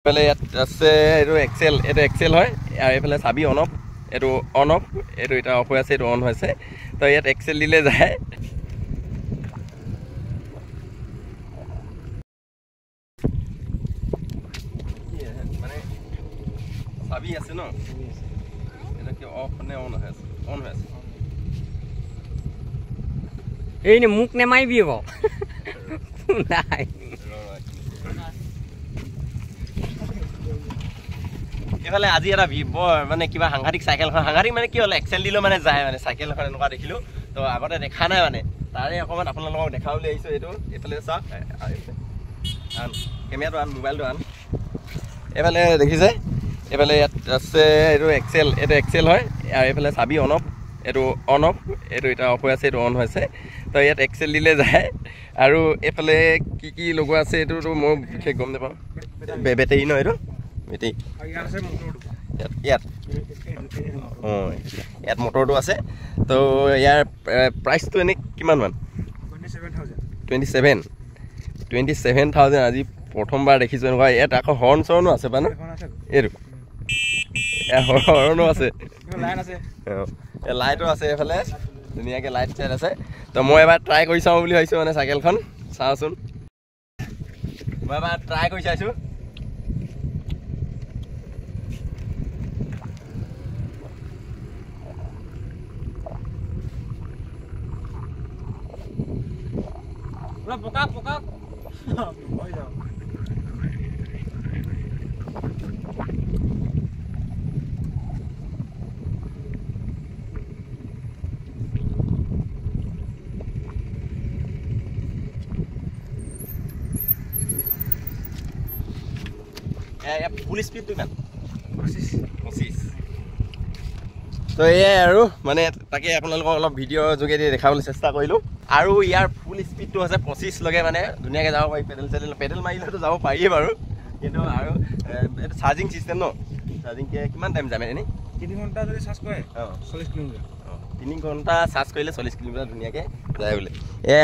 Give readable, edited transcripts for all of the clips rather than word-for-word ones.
এইফালে ইয়াত আছে এইটো এক্সেল, এইটো এক্সেল হয় আৰু এইফালে চাবি অন অফ, এইটো অন অফ, এইটো এতিয়া অফ হৈ আছে, এইটো অন হৈছে। তো ইয়াত এক্সেল দিলে যায়। মানে চাবি আছে ন, এটা কি অফ নে অন হৈ আছে? অন হৈ আছে। এই নে মুখ নেমাৰিবি বাৰু নাই এইফালে আজি এটা বৰ মানে কিবা সাংঘাতিক চাইকেলখন, সাংঘাতিক মানে কি হ'ল এক্সেল দিলেও মানে যায় মানে চাইকেল এখন এনেকুৱা দেখিলোঁ। তো আগতে দেখা নাই মানে, তাৰে অকণমান আপোনালোকক দেখাব বুলি আহিছোঁ। এইটো এইফালে চাওক, আন কেমেৰাটো আন, মোবাইলটো আন। এইফালে দেখিছে, এইফালে ইয়াত আছে এইটো এক্সেল, এইটো এক্সেল হয় আৰু এইফালে চাবি অন অফ, এইটো অন অফ, এইটো এতিয়া অফ হৈ আছে, এইটো অন হৈছে। তো ইয়াত এক্সেল দিলে যায়। আৰু এইফালে কি কি লগোৱা আছে এইটোতো মই বিশেষ গম নাপাওঁ। বেটেৰী ন, এইটো বেটেৰী ইয়াত অঁ ইয়াত মটৰটো আছে। তো ইয়াৰ প্ৰাইচটো এনেই কিমানমান? 27,000। আজি প্ৰথমবাৰ দেখিছোঁ এনেকুৱা। ইয়াত আকৌ হৰ্ণ চৰ্ণো আছে বা ন, এইটো হৰ্ণো আছে, লাইটো আছে এইফালে ধুনীয়াকৈ লাইট চাইট আছে। তো মই এবাৰ ট্ৰাই কৰি চাওঁ বুলি ভাবিছোঁ মানে চাইকেলখন। চাওঁচোন, মই এবাৰ ট্ৰাই কৰি চাইছোঁ। পকা পকা ফুল স্পীডটো কিমান? 25। তো এয়াই আৰু মানে তাকে আপোনালোকক অলপ ভিডিঅ'ৰ যোগেদি দেখাবলৈ চেষ্টা কৰিলোঁ। আৰু ইয়াৰ ফুল স্পীডটো হৈছে 25লৈকে, মানে ধুনীয়াকৈ যাব পাৰি। পেডেল মাৰিলেতো যাব পাৰিয়ে বাৰু, কিন্তু আৰু এইটো চাৰ্জিং ছিষ্টেম ন, চাৰ্জিং কিমান টাইম যাম এনেই? 3 ঘণ্টা যদি চাৰ্জ কৰে 40 কিলোমিটাৰ। 3 ঘণ্টা চাৰ্জ কৰিলে 40 কিলোমিটাৰ ধুনীয়াকৈ যায় বোলে।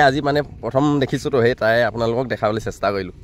আজি মানে প্ৰথম দেখিছোঁ তো, সেই তাই আপোনালোকক দেখাবলৈ চেষ্টা কৰিলোঁ।